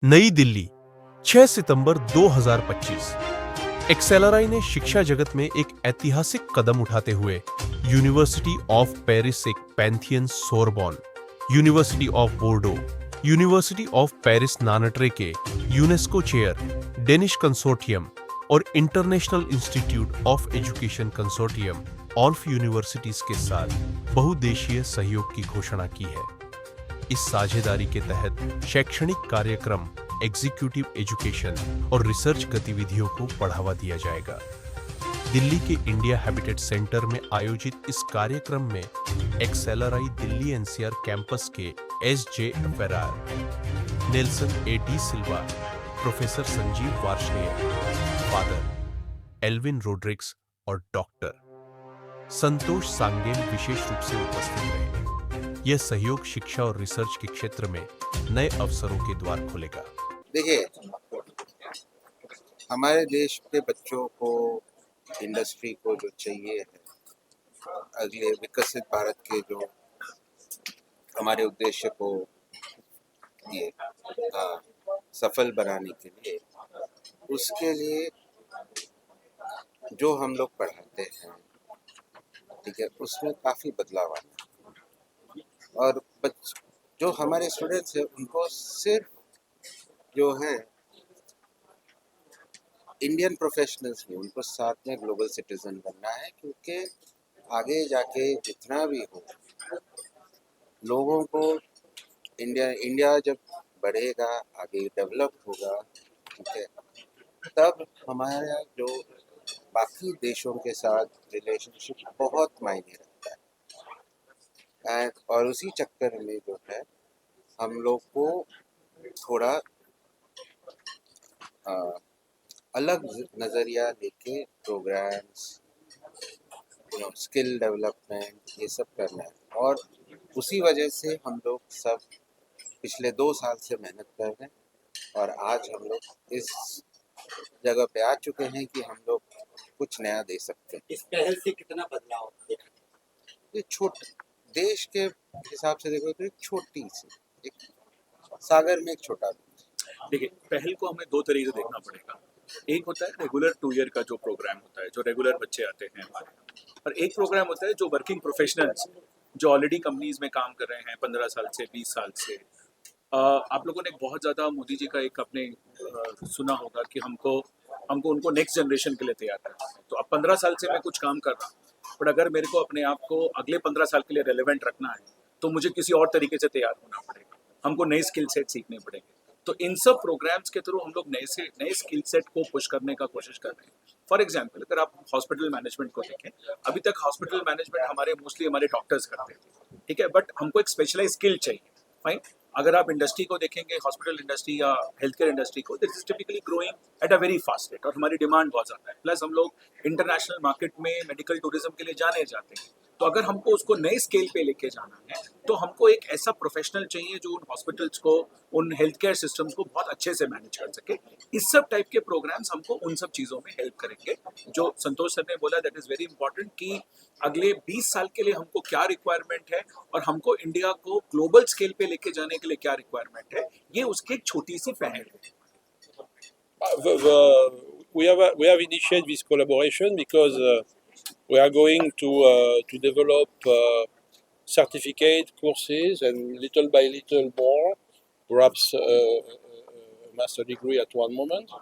नई दिल्ली 6 सितंबर 2025। एक्सेलराई ने शिक्षा जगत में एक ऐतिहासिक कदम उठाते हुए यूनिवर्सिटी ऑफ पेरिस एक Pantheon Sorbonne, University of Bordeaux, University of Paris Nanterre के यूनेस्को चेयर, डेनिश कंसोर्टियम और International Institute of Education consortium of universities के साथ बहुदेशीय सहयोग की घोषणा की है। इस साझेदारी के तहत शैक्षणिक कार्यक्रम, एग्जीक्यूटिव एजुकेशन और रिसर्च गतिविधियों को बढ़ावा दिया जाएगा। दिल्ली के इंडिया हैबिटेट सेंटर में आयोजित इस कार्यक्रम में एक्सेलराई दिल्ली एनसीआर कैंपस के SJ. Ferrar, Nelson AD. Silva, professor Sanjeev Varshney, father Elvin Rodrigues और डॉक्टर संतोष सांगेन विशेष रूप से उपस्थित रहे। यह सहयोग शिक्षा और रिसर्च के क्षेत्र में नए अवसरों के द्वार खोलेगा। देखिए, हमारे देश के बच्चों को, इंडस्ट्री को जो चाहिए है, अगले विकसित भारत के जो हमारे उद्देश्य को ये सफल बनाने के लिए, उसके लिए जो हम लोग पढ़ाते हैं, ठीक है, उसमें काफ़ी बदलाव आना और जो हमारे स्टूडेंट्स हैं उनको सिर्फ जो है इंडियन प्रोफेशनल्स नहीं, उनको साथ में ग्लोबल सिटीजन बनना है, क्योंकि आगे जाके जितना भी हो, लोगों को इंडिया जब बढ़ेगा, आगे डेवलप होगा, ठीक है, तब हमारा जो बाकी देशों के साथ रिलेशनशिप बहुत मायने रखता है। और उसी चक्कर में जो है हम लोग को थोड़ा अलग नज़रिया लेके प्रोग्राम्स, स्किल डेवलपमेंट, ये सब करना है। और उसी वजह से हम लोग सब पिछले 2 साल से मेहनत कर रहे हैं और आज हम लोग इस जगह पे आ चुके हैं कि हम लोग कुछ नया दे सकते हैं। इस पहल से कितना बदलाव देखा? ये देश के हिसाब से देखो तो एक छोटी सी, एक सागर में एक छोटा। देखिए, पहल को हमें 2 तरीके से देखना पड़ेगा। एक होता है रेगुलर 2 ईयर का जो प्रोग्राम होता है, जो रेगुलर बच्चे आते हैं हमारे, और एक प्रोग्राम होता है जो वर्किंग प्रोफेशनल्स जो ऑलरेडी कंपनीज में काम कर रहे हैं 15 साल से, 20 साल से। आप लोगों ने बहुत ज़्यादा मोदी जी का एक अपने सुना होगा कि हमको उनको नेक्स्ट जनरेशन के लिए तैयार करना है। तो अब 15 साल से मैं कुछ काम कर रहा हूँ, बट अगर मेरे को अपने आप को अगले 15 साल के लिए रेलेवेंट रखना है तो मुझे किसी और तरीके से तैयार होना पड़ेगा, हमको नए स्किल सेट सीखने पड़ेंगे। तो इन सब प्रोग्राम्स के थ्रू हम लोग नए स्किल सेट को पुश करने का कोशिश कर रहे हैं। फॉर एग्जाम्पल, अगर आप हॉस्पिटल मैनेजमेंट को देखें, अभी तक हॉस्पिटल मैनेजमेंट मोस्टली हमारे डॉक्टर्स करते थे, ठीक है, बट हमको एक स्पेशलाइज स्किल चाहिए। फाइन, अगर आप इंडस्ट्री को देखेंगे, हॉस्पिटल इंडस्ट्री या हेल्थ केयर इंडस्ट्री को, this is typically growing at a very fast rate और हमारी डिमांड बहुत ज़्यादा है। प्लस हम लोग इंटरनेशनल मार्केट में मेडिकल टूरिज्म के लिए जाने जाते हैं। तो अगर हमको उसको नए स्केल पे लेके जाना है तो हमको एक ऐसा प्रोफेशनल चाहिए जो उन हॉस्पिटल्स को, उन हेल्थ केयर सिस्टम्स को बहुत अच्छे से मैनेज कर सके। इस सब टाइप के प्रोग्राम्स हमको उन सब चीज़ों में हेल्प करेंगे। जो संतोष सर ने बोला, दैट इज़ वेरी इंपॉर्टेंट कि अगले 20 साल के लिए हमको क्या रिक्वायरमेंट है और हमको इंडिया को ग्लोबल स्केल पे लेके जाने के लिए क्या रिक्वायरमेंट है, ये उसकी एक छोटी सी पहल है। We have initiated this collaboration because we are going to develop certificate courses and little by little more, perhaps a master degree at one moment.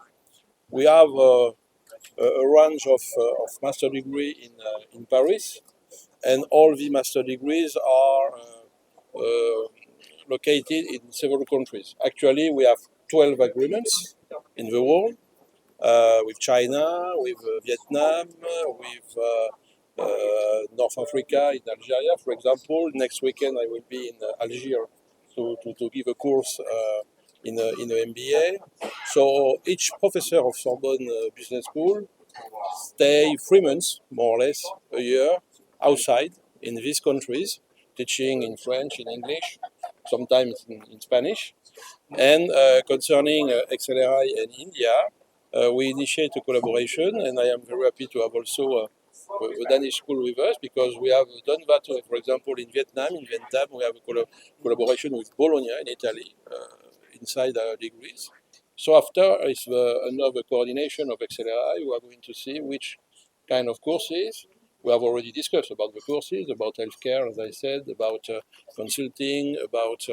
We have a range of master degree in Paris, and all the master degrees are located in several countries. Actually, we have 12 agreements in the world. With China, with Vietnam, with North Africa, in Algeria, for example. Next weekend I will be in Algiers to give a course in a MBA. So each professor of Sorbonne Business School stay 3 months, more or less, a year outside in these countries, teaching in French, in English, sometimes in Spanish. And concerning XLRI and India, we initiate a collaboration, and I am very happy to have also a Danish school with us, because we have done that, for example, in Vietnam. In Vietnam, we have a collaboration with Bologna in Italy, inside our degrees. So after is another coordination of XLRI. We are going to see which kind of courses. We have already discussed about the courses, about healthcare, as I said, about consulting, about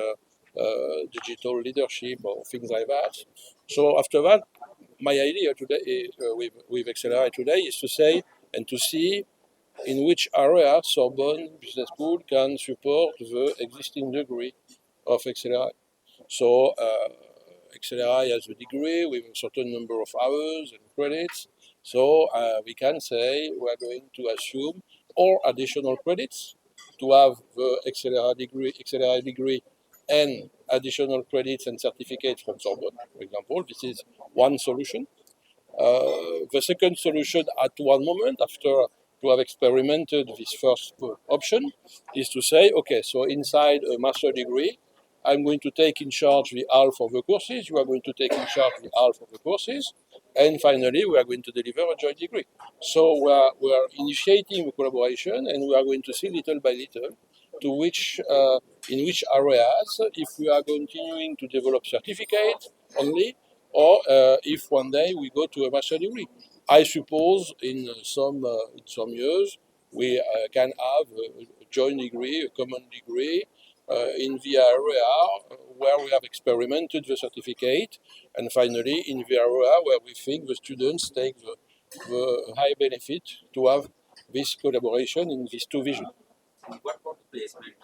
digital leadership or things like that. So after that, my idea today with XLRI today is to say and to see in which area Sorbonne Business School can support the existing degree of XLRI. So XLRI has a degree with a certain number of hours and credits. So we can say we are going to assume all additional credits to have the XLRI degree and additional credits and certificates from Sorbonne, for example. This is one solution. The second solution at one moment, after to have experimented this first option, is to say, okay, so inside a master degree, I'm going to take in charge the half of the courses, you are going to take in charge the half of the courses, and finally we are going to deliver a joint degree. So we are initiating a collaboration, and we are going to see little by little to which in which areas, if we are continuing to develop certificate only, or if one day we go to a master degree. I suppose in some years we can have a joint degree, a common degree in the area where we have experimented the certificate, and finally in the area where we think the students take the high benefit to have this collaboration in these two visions. What about the placement?